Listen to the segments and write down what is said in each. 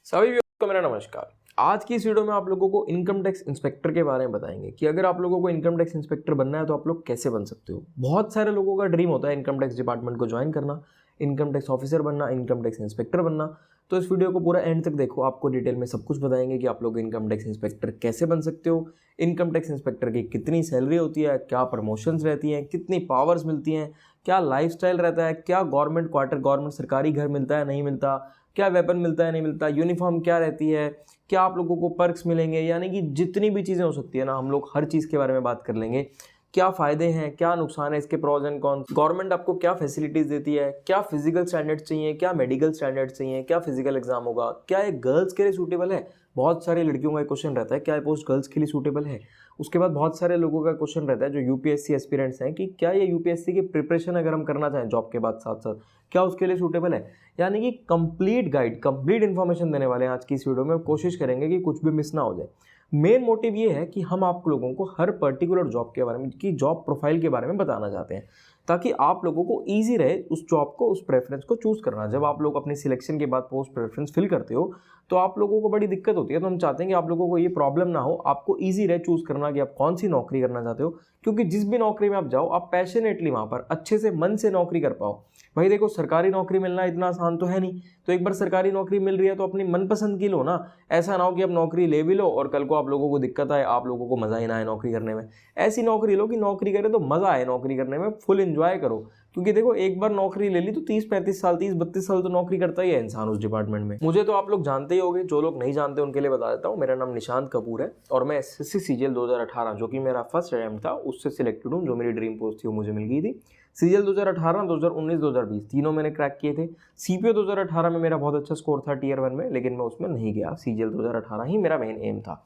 सभी व्यक्तियों को मेरा नमस्कार। आज की इस वीडियो में आप लोगों को इनकम टैक्स इंस्पेक्टर के बारे में बताएंगे कि अगर आप लोगों को इनकम टैक्स इंस्पेक्टर बनना है तो आप लोग कैसे बन सकते हो। बहुत सारे लोगों का ड्रीम होता है इनकम टैक्स डिपार्टमेंट को ज्वाइन करना, इनकम टैक्स ऑफिसर बनना, इनकम टैक्स इंस्पेक्टर बनना। तो इस वीडियो को पूरा एंड तक देखो, आपको डिटेल में सब कुछ बताएंगे कि आप लोग इनकम टैक्स इंस्पेक्टर कैसे बन सकते हो, इनकम टैक्स इंस्पेक्टर की कितनी सैलरी होती है, क्या प्रमोशंस रहती हैं, कितनी पावर्स मिलती हैं, क्या लाइफस्टाइल रहता है, क्या गवर्नमेंट क्वार्टर गवर्नमेंट सरकारी घर मिलता है नहीं मिलता, क्या वेपन मिलता है नहीं मिलता, यूनिफॉर्म क्या रहती है, क्या आप लोगों को पर्क्स मिलेंगे, यानी कि जितनी भी चीज़ें हो सकती है ना, हम लोग हर चीज़ के बारे में बात कर लेंगे। क्या फ़ायदे हैं, क्या नुकसान है, इसके प्रॉज एंड कॉन्स, गवर्नमेंट आपको क्या फैसिलिटीज़ देती है, क्या फिजिकल स्टैंडर्ड्स चाहिए, क्या मेडिकल स्टैंडर्ड्स चाहिए, क्या फिजिकल एग्जाम होगा, क्या ये गर्ल्स के लिए सूटेबल है। बहुत सारी लड़कियों का क्वेश्चन रहता है क्या ये पोस्ट गर्ल्स के लिए सूटेबल है। उसके बाद बहुत सारे लोगों का क्वेश्चन रहता है जो यूपीएससी एस्पिरेंट्स हैं कि क्या ये यूपीएससी की प्रिपरेशन अगर हम करना चाहें जॉब के बाद साथ साथ क्या उसके लिए सूटेबल है। यानी कि कंप्लीट गाइड, कंप्लीट इन्फॉर्मेशन देने वाले हैं आज की इस वीडियो में। कोशिश करेंगे कि कुछ भी मिस ना हो जाए। मेन मोटिव ये है कि हम आप लोगों को हर पर्टिकुलर जॉब के बारे में, की जॉब प्रोफाइल के बारे में बताना चाहते हैं ताकि आप लोगों को ईजी रहे उस जॉब को, उस प्रेफरेंस को चूज़ करना। जब आप लोग अपनी सिलेक्शन के बाद पोस्ट प्रेफरेंस फिल करते हो तो आप लोगों को बड़ी दिक्कत होती है। तो हम चाहते हैं कि आप लोगों को ये प्रॉब्लम ना हो, आपको ईजी रहे चूज़ करना कि आप कौन सी नौकरी करना चाहते हो। क्योंकि जिस भी नौकरी में आप जाओ, आप पैशनेटली वहाँ पर अच्छे से मन से नौकरी कर पाओ। भाई देखो, सरकारी नौकरी मिलना इतना आसान तो है नहीं। तो एक बार सरकारी नौकरी मिल रही है तो अपनी मनपसंद की लो ना। ऐसा ना हो कि आप नौकरी ले भी लो और कल को आप लोगों को दिक्कत आए, आप लोगों को मज़ा ही ना आए नौकरी करने में। ऐसी नौकरी लो कि नौकरी करे तो मज़ा आए नौकरी करने में, फुल एंजॉय करो। क्योंकि देखो, एक बार नौकरी ले ली तो 30-35 साल, 30-32 साल तो नौकरी करता ही है इंसान उस डिपार्टमेंट में। मुझे तो आप लोग जानते ही होंगे, जो लोग नहीं जानते उनके लिए बता देता हूँ। मेरा नाम निशांत कपूर है और मैं एसएससी सीजीएल 2018 जो कि मेरा फर्स्ट अटेम्प्ट था उससे सिलेक्टेड हूँ। जो मेरी ड्रीम पोस्ट थी वो मुझे मिल गई थी। सीजीएल 2018, 2019, 2020 तीनों मैंने क्रैक किए थे। सीपीओ 2018 में मेरा बहुत अच्छा स्कोर था टीयर 1 में, लेकिन मैं उसमें नहीं गया। सीजीएल 2018 ही मेरा मेन एम था।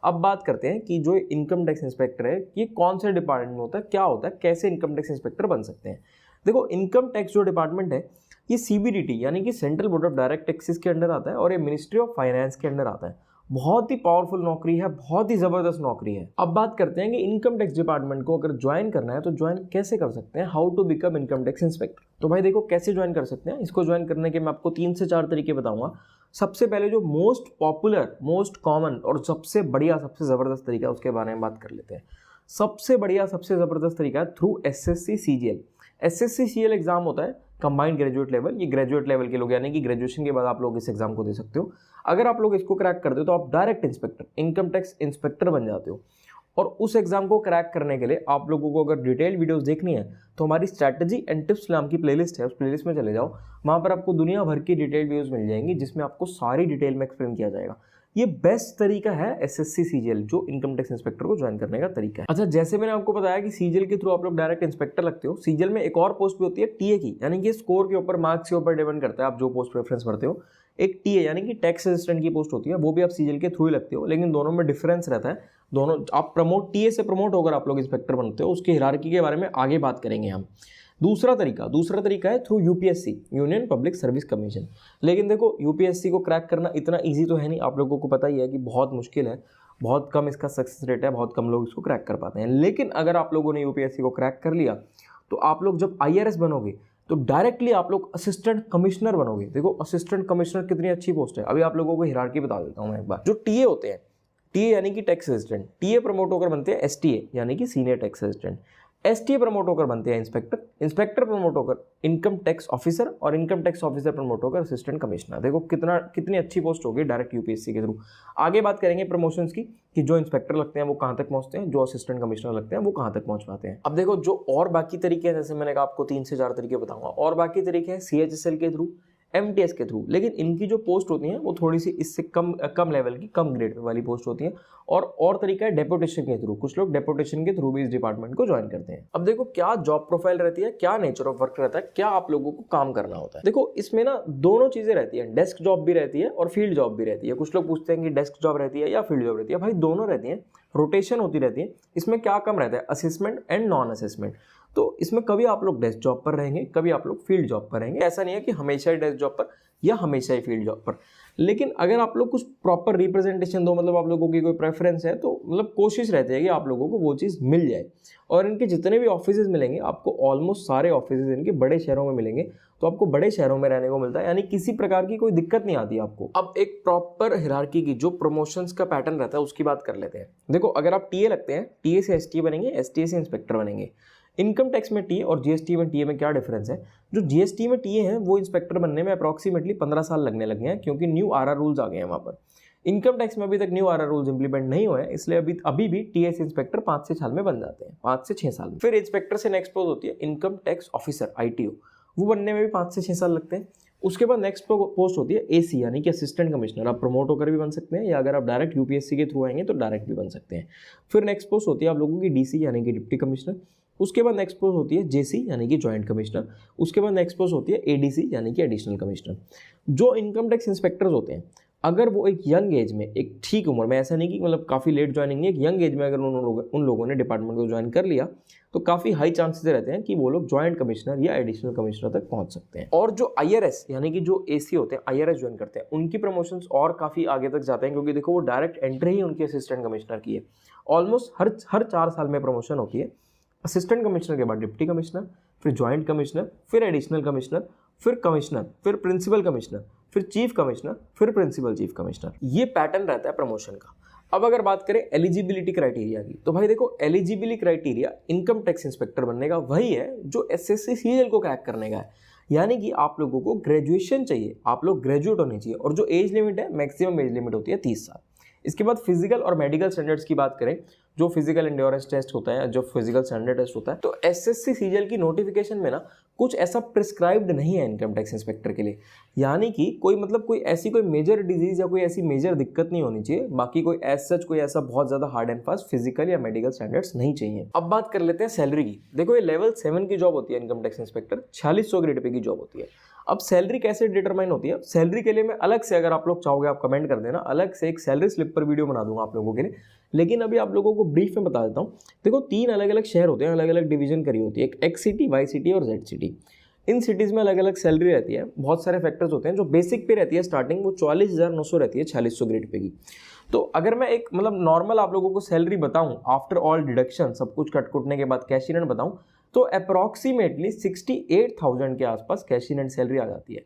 अब बात करते हैं कि जो इनकम टैक्स इंस्पेक्टर है ये कौन से डिपार्टमेंट में होता है, क्या होता है, कैसे इनकम टैक्स इंस्पेक्टर बन सकते हैं। देखो, इनकम टैक्स जो डिपार्टमेंट है ये सीबीडीटी यानी कि central board of direct taxes के अंडर आता है और ये मिनिस्ट्री ऑफ फाइनेंस के अंडर आता है। बहुत ही पावरफुल नौकरी है, बहुत ही ज़बरदस्त नौकरी है। अब बात करते हैं कि इनकम टैक्स डिपार्टमेंट को अगर ज्वाइन करना है तो ज्वाइन कैसे कर सकते हैं, how to become income tax inspector. तो भाई देखो, कैसे ज्वाइन कर सकते हैं, इसको ज्वाइन करने के मैं आपको 3 से 4 तरीके बताऊंगा। सबसे पहले जो मोस्ट पॉपुलर, मोस्ट कॉमन और सबसे बढ़िया, सबसे ज़बरदस्त तरीका है उसके बारे में बात कर लेते हैं। सबसे बढ़िया, सबसे ज़बरदस्त तरीका है through SSC CGL. SSC CGL exam होता है कंबाइंड ग्रेजुएट लेवल। ये ग्रेजुएट लेवल के लोग, यानी कि ग्रेजुएशन के बाद आप लोग इस एग्जाम को दे सकते हो। अगर आप लोग इसको क्रैक करते हो तो आप direct inspector, income tax inspector बन जाते हो। और उस एग्जाम को क्रैक करने के लिए आप लोगों को अगर डिटेल वीडियोस देखनी है तो हमारी स्ट्रैटेजी एंड टिप्स नाम की प्लेलिस्ट है, उस प्लेलिस्ट में चले जाओ। वहाँ पर आपको दुनिया भर की डिटेल वीडियोस मिल जाएंगी जिसमें आपको सारी डिटेल में एक्सप्लेन किया जाएगा। ये बेस्ट तरीका है एसएससी सीजीएल, जो इनकम टैक्स इंस्पेक्टर को ज्वाइन करने का तरीका है। अच्छा, जैसे मैंने आपको बताया कि सीजीएल के थ्रू आप लोग डायरेक्ट इंस्पेक्टर लगते हो। सीजीएल में एक और पोस्ट भी होती है टीए की, यानी कि स्कोर के ऊपर, मार्क्स के ऊपर डिपेंड करता है आप जो पोस्ट प्रेफरेंस भरते हो। एक टीए यानी कि टैक्स असिस्टेंट की पोस्ट होती है, वो भी आप सीजीएल के थ्रू ही लगते हो, लेकिन दोनों में डिफरेंस रहता है। दोनों आप प्रमोट, टीए से प्रमोट होकर आप लोग इंस्पेक्टर बनते हो, उसकी हिरार्की के बारे में आगे बात करेंगे हम। दूसरा तरीका है through UPSC, union public service commission. लेकिन देखो, यूपीएससी को क्रैक करना इतना इजी तो है नहीं, आप लोगों को पता ही है कि बहुत मुश्किल है, बहुत कम इसका सक्सेस रेट है, बहुत कम लोग इसको क्रैक कर पाते हैं। लेकिन अगर आप लोगों ने यूपीएससी को क्रैक कर लिया तो आप लोग जब आईआरएस बनोगे तो डायरेक्टली आप लोग असिस्टेंट कमिश्नर बनोगे। देखो, असिस्टेंट कमिश्नर कितनी अच्छी पोस्ट है। अभी आप लोगों को हिरार्की बता देता हूँ मैं एक बार। जो टीए होते हैं, टीए यानी कि टैक्स असिस्टेंट, टीए प्रमोट होकर बनते हैं एसटीए यानी कि senior tax assistant, STA promote होकर बनते हैं इंस्पेक्टर, इंस्पेक्टर प्रमोट होकर इनकम टैक्स ऑफिसर और इनकम टैक्स ऑफिसर प्रमोट होकर असिस्टेंट कमिश्नर। देखो कितनी अच्छी पोस्ट होगी डायरेक्ट यूपीएससी के थ्रू। आगे बात करेंगे प्रमोशंस की कि जो इंस्पेक्टर लगते हैं वो कहाँ तक पहुँचते हैं, जो असिस्टेंट कमिश्नर लगते हैं वो कहाँ तक पहुँच पाते हैं। अब देखो, जो और बाकी तरीके हैं, जैसे मैंने कहा आपको 3 से 4 तरीके बताऊंगा, और बाकी तरीके हैं सीएचएसएल के थ्रू, एमटीएस के थ्रू। लेकिन इनकी जो पोस्ट होती हैं वो थोड़ी सी इससे कम लेवल की, कम ग्रेड वाली पोस्ट होती है। और तरीका है डेपुटेशन के थ्रू। कुछ लोग डेपुटेशन के थ्रू भी इस डिपार्टमेंट को ज्वाइन करते हैं। अब देखो, क्या जॉब प्रोफाइल रहती है, क्या नेचर ऑफ वर्क रहता है, क्या आप लोगों को काम करना होता है। देखो, इसमें ना दोनों चीजें रहती है, डेस्क जॉब भी रहती है और फील्ड जॉब भी रहती है। कुछ लोग पूछते हैं कि डेस्क जॉब रहती है या फील्ड जॉब रहती है। भाई दोनों रहती है, रोटेशन होती रहती है। इसमें क्या कम रहता है, असेसमेंट एंड नॉन असेसमेंट। तो इसमें कभी आप लोग डेस्क जॉब पर रहेंगे, कभी आप लोग फील्ड जॉब पर रहेंगे। ऐसा नहीं है कि हमेशा ही डेस्क जॉब पर या हमेशा ही फील्ड जॉब पर। लेकिन अगर आप लोग कुछ प्रॉपर रिप्रेजेंटेशन दो, मतलब आप लोगों की कोई प्रेफरेंस है, तो मतलब कोशिश रहती है कि आप लोगों को वो चीज़ मिल जाए। और इनके जितने भी ऑफिसेज मिलेंगे आपको, ऑलमोस्ट सारे ऑफिसेज इनके बड़े शहरों में मिलेंगे, तो आपको बड़े शहरों में रहने को मिलता है, यानी किसी प्रकार की कोई दिक्कत नहीं आती आपको। अब एक प्रॉपर हिरार्की की जो प्रमोशंस का पैटर्न रहता है उसकी बात कर लेते हैं। देखो, अगर आप टीए लगते हैं, टीए से एसटीए बनेंगे, एसटीए से इंस्पेक्टर बनेंगे। इनकम टैक्स में टीए और जीएसटी में टीए में क्या डिफरेंस है? जो जीएसटी में टीए हैं वो इंस्पेक्टर बनने में अप्रॉक्सीमेटली 15 साल लगने लगे हैं, क्योंकि न्यू आरआर रूल्स आ गए हैं वहाँ पर। इनकम टैक्स में अभी तक न्यू आरआर रूल्स इंप्लीमेंट नहीं हुए हैं, इसलिए अभी भी टीएस इंस्पेक्टर 5 से 6 साल में बन जाते हैं, 5 से 6 साल में। फिर इंस्पेक्टर से नेक्स्ट पोस्ट होती है इनकम टैक्स ऑफिसर, आईटीओ, वो बनने में भी 5 से 6 साल लगते हैं। उसके बाद नेक्स्ट पोस्ट होती है एसी, यानी कि असिस्टेंट कमिश्नर। आप प्रमोट होकर भी बन सकते हैं, या अगर आप डायरेक्ट यूपीएससी के थ्रू आएंगे तो डायरेक्ट भी बन सकते हैं। फिर नेक्स्ट पोस्ट होती है आप लोगों की डीसी, यानी कि डिप्टी कमिश्नर। उसके बाद नेक्स्ट पोस्ट होती है जेसी, यानी कि जॉइंट कमिश्नर। उसके बाद नेक्स्ट पोस्ट होती है एडीसी, यानी कि एडिशनल कमिश्नर। जो इनकम टैक्स इंस्पेक्टर्स होते हैं, अगर वो एक यंग एज में, एक ठीक उम्र में, ऐसा नहीं कि मतलब काफ़ी लेट ज्वाइनिंग नहीं, एक यंग एज में अगर उन लोगों ने डिपार्टमेंट को ज्वाइन कर लिया, तो काफ़ी हाई चांसेस रहते हैं कि वो लोग जॉइंट कमिश्नर या एडिशनल कमिश्नर तक पहुंच सकते हैं। और जो आईआरएस, यानी कि जो एसी होते हैं, आईआरएस ज्वाइन करते हैं, उनकी प्रमोशंस और काफ़ी आगे तक जाते हैं, क्योंकि देखो वो डायरेक्ट एंट्री ही उनकी असिस्टेंट कमिश्नर की है। ऑलमोस्ट हर 4 साल में प्रमोशन होती है। असिस्टेंट कमिश्नर के बाद डिप्टी कमिश्नर, फिर जॉइंट कमिश्नर, फिर एडिशनल कमिश्नर, फिर कमिश्नर, फिर प्रिंसिपल कमिश्नर, फिर चीफ कमिश्नर, फिर प्रिंसिपल चीफ कमिश्नर। ये पैटर्न रहता है प्रमोशन का। अब अगर बात करें एलिजिबिलिटी क्राइटेरिया की, तो भाई देखो, eligibility criteria income tax inspector बनने का वही है जो एसएससी सीजीएल को क्रैक करने का है। यानी कि आप लोगों को ग्रेजुएशन चाहिए, आप लोग ग्रेजुएट होने चाहिए, और जो एज लिमिट है, मैक्सिमम एज लिमिट होती है 30 साल। इसके बाद फिजिकल और मेडिकल स्टैंडर्ड्स की बात करें, जो फिजिकल एंड्योरेंस टेस्ट होता है, जो फिजिकल स्टैंडर्ड टेस्ट होता है, तो एसएससी सीजीएल की नोटिफिकेशन में ना कुछ ऐसा प्रिस्क्राइब्ड नहीं है इनकम टैक्स इंस्पेक्टर के लिए। यानी कि कोई ऐसी कोई मेजर डिजीज या कोई ऐसी मेजर दिक्कत नहीं होनी चाहिए। बाकी कोई कोई ऐसा बहुत ज्यादा हार्ड एंड फास्ट फिजिकल या मेडिकल स्टैंडर्ड्स नहीं चाहिए। अब बात कर लेते हैं सैलरी की। देखो, ये लेवल 7 की जॉब होती है income tax inspector, 4600 grade pay की जॉब होती है। अब सैलरी कैसे डिटरमाइन होती है? सैलरी के लिए मैं अलग से, अगर आप लोग चाहोगे आप कमेंट कर देना, अलग से एक सैलरी स्लिप पर वीडियो बना दूंगा आप लोगों के लिए। लेकिन अभी आप लोगों को ब्रीफ में बता देता हूँ। देखो, 3 अलग अलग शहर होते हैं, अलग अलग डिवीजन करी होती है, एक एक्स सिटी, वाई सिटी और जेड सिटी। इन सिटीज़ में अलग अलग सैलरी रहती है। बहुत सारे फैक्टर्स होते हैं। जो बेसिक पे रहती है स्टार्टिंग, वो 44,900 रहती है 4600 ग्रेड पे की। तो अगर मैं एक मतलब नॉर्मल आप लोगों को सैलरी बताऊं, आफ्टर ऑल डिडक्शन, सब कुछ कट कुटने के बाद कैश इन हैंड बताऊं, तो अप्रॉक्सीमेटली 68,000 के आसपास कैश इन हैंड सैलरी आ जाती है।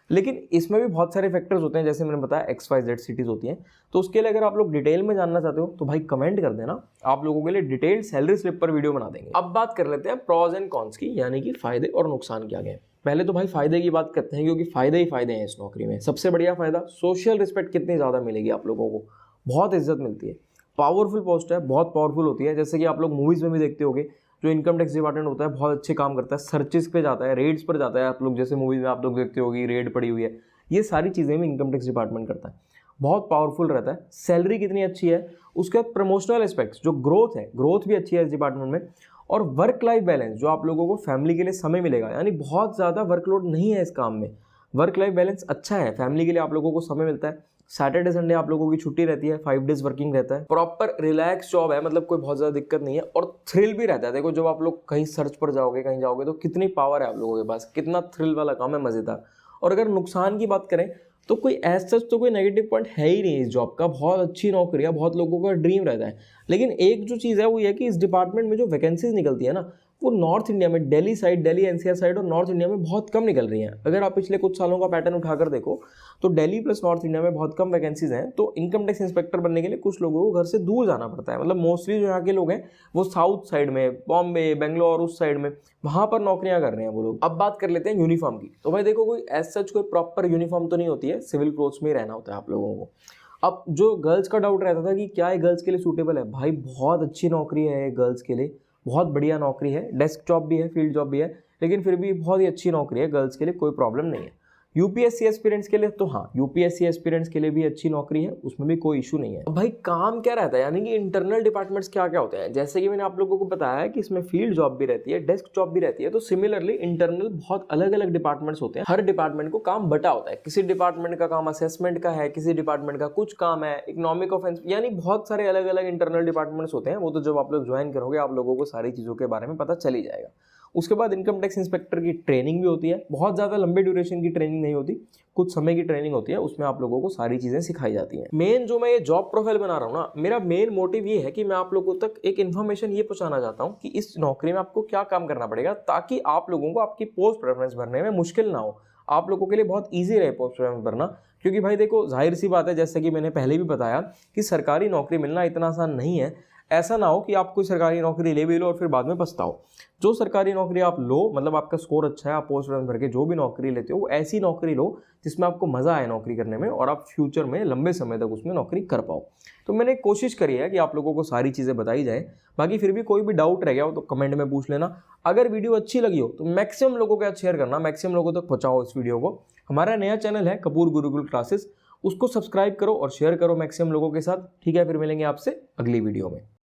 लेकिन इसमें भी बहुत सारे फैक्टर्स होते हैं, जैसे मैंने बताया XYZ सिटीज़ होती हैं। तो उसके लिए अगर आप लोग डिटेल में जानना चाहते हो तो भाई कमेंट कर देना, आप लोगों के लिए डिटेल्ड सैलरी स्लिप पर वीडियो बना देंगे। अब बात कर लेते हैं प्रॉज एंड कॉन्स की, यानी कि फायदे और नुकसान क्या गए। पहले तो भाई फायदे की बात करते हैं, क्योंकि फायदे ही फायदे हैं इस नौकरी में। सबसे बढ़िया फायदा, सोशल रिस्पेक्ट कितनी ज़्यादा मिलेगी आप लोगों को, बहुत इज्जत मिलती है। पावरफुल पोस्ट है, बहुत पावरफुल होती है। जैसे कि आप लोग मूवीज़ में भी देखते होंगे, जो इनकम टैक्स डिपार्टमेंट होता है बहुत अच्छे काम करता है, सर्चिस पे जाता है, रेड्स पर जाता है। आप लोग जैसे मूवीज़ में आप लोग देखते होगी रेड पड़ी हुई है, ये सारी चीज़ें भी इनकम टैक्स डिपार्टमेंट करता है। बहुत पावरफुल रहता है। सैलरी कितनी अच्छी है, उसके बाद प्रमोशनल एस्पेक्ट्स, जो ग्रोथ है, ग्रोथ भी अच्छी है इस डिपार्टमेंट में। और वर्क लाइफ बैलेंस, जो आप लोगों को फैमिली के लिए समय मिलेगा, यानी बहुत ज़्यादा वर्कलोड नहीं है इस काम में। वर्क लाइफ बैलेंस अच्छा है, फैमिली के लिए आप लोगों को समय मिलता है। सैटरडे संडे आप लोगों की छुट्टी रहती है, 5 डेज वर्किंग रहता है। प्रॉपर रिलैक्स जॉब है, मतलब कोई बहुत ज़्यादा दिक्कत नहीं है। और थ्रिल भी रहता है। देखो, जब आप लोग कहीं सर्च पर जाओगे, कहीं जाओगे, तो कितनी पावर है आप लोगों के पास, कितना थ्रिल वाला काम है, मज़ेदार। और अगर नुकसान की बात करें तो कोई एज सच तो कोई नेगेटिव पॉइंट है ही नहीं इस जॉब का। बहुत अच्छी नौकरी है, बहुत लोगों का ड्रीम रहता है। लेकिन एक जो चीज़ है वो ये कि इस डिपार्टमेंट में जो वैकेंसीज निकलती है ना, वो नॉर्थ इंडिया में, Delhi side, Delhi NCR side और नॉर्थ इंडिया में बहुत कम निकल रही हैं। अगर आप पिछले कुछ सालों का पैटर्न उठाकर देखो तो दिल्ली प्लस नॉर्थ इंडिया में बहुत कम वैकेंसीज हैं। तो इनकम टैक्स इंस्पेक्टर बनने के लिए कुछ लोगों को घर से दूर जाना पड़ता है। मतलब मोस्टली जो यहाँ के लोग हैं वो साउथ साइड में, बॉम्बे, बेंगलोर, उस साइड में, वहाँ पर नौकरियाँ कर रहे हैं वो लोग। अब बात कर लेते हैं यूनिफॉर्म की। तो भाई देखो, कोई एज सच कोई प्रॉपर यूनिफॉर्म तो नहीं होती है, सिविल क्लोथ्स में ही रहना होता है आप लोगों को। अब जो गर्ल्स का डाउट रहता था कि क्या ये गर्ल्स के लिए सूटेबल है, भाई बहुत अच्छी नौकरी है ये गर्ल्स के लिए, बहुत बढ़िया नौकरी है। डेस्क जॉब भी है, फील्ड जॉब भी है, लेकिन फिर भी बहुत ही अच्छी नौकरी है गर्ल्स के लिए, कोई प्रॉब्लम नहीं है। यूपीएससी एस्पिरेंट्स के लिए तो हाँ, यूपीएससी एस्पिरेंट्स के लिए भी अच्छी नौकरी है, उसमें भी कोई इशू नहीं है। अब भाई काम क्या रहता है, यानी कि इंटरनल डिपार्टमेंट्स क्या क्या होते हैं। जैसे कि मैंने आप लोगों को बताया कि इसमें फील्ड जॉब भी रहती है, डेस्क जॉब भी रहती है। तो सिमिलरली इंटरनल बहुत अलग अलग डिपार्टमेंट्स होते हैं। हर डिपार्टमेंट को काम बटा होता है। किसी डिपार्टमेंट का काम असेसमेंट का है, किसी डिपार्टमेंट का कुछ काम है इकोनॉमिक ऑफेंस, यानी बहुत सारे अलग अलग इंटरनल डिपार्टमेंट्स होते हैं। वो तो जब आप लोग ज्वाइन करोगे आप लोगों को सारी चीज़ों के बारे में पता चल ही जाएगा। उसके बाद इनकम टैक्स इंस्पेक्टर की ट्रेनिंग भी होती है, बहुत ज़्यादा लंबे ड्यूरेशन की ट्रेनिंग नहीं होती, कुछ समय की ट्रेनिंग होती है, उसमें आप लोगों को सारी चीज़ें सिखाई जाती हैं। मेन जो मैं ये जॉब प्रोफाइल बना रहा हूँ ना, मेरा मेन मोटिव ये है कि मैं आप लोगों तक एक इन्फॉर्मेशन ये पहुंचाना चाहता हूँ कि इस नौकरी में आपको क्या काम करना पड़ेगा, ताकि आप लोगों को आपकी पोस्ट प्रेफरेंस भरने में मुश्किल ना हो, आप लोगों के लिए बहुत ईजी रहे पोस्ट प्रेफरेंस भरना। क्योंकि भाई देखो, जाहिर सी बात है, जैसे कि मैंने पहले भी बताया कि सरकारी नौकरी मिलना इतना आसान नहीं है। ऐसा ना हो कि आप कोई सरकारी नौकरी ले भी लो और फिर बाद में पछताओ। जो सरकारी नौकरी आप लो, मतलब आपका स्कोर अच्छा है, आप पोस्ट प्रेफरेंस भर के जो भी नौकरी लेते हो, वो ऐसी नौकरी लो जिसमें आपको मजा आए नौकरी करने में और आप फ्यूचर में लंबे समय तक उसमें नौकरी कर पाओ। तो मैंने कोशिश करी है कि आप लोगों को सारी चीज़ें बताई जाए। बाकी फिर भी कोई भी डाउट रह गया हो तो कमेंट में पूछ लेना। अगर वीडियो अच्छी लगी हो तो मैक्सिमम लोगों के साथ शेयर करना, मैक्सिमम लोगों तक पहुंचाओ इस वीडियो को। हमारा नया चैनल है कपूर गुरुकुल क्लासेस, उसको सब्सक्राइब करो और शेयर करो मैक्सिमम लोगों के साथ। ठीक है, फिर मिलेंगे आपसे अगली वीडियो में।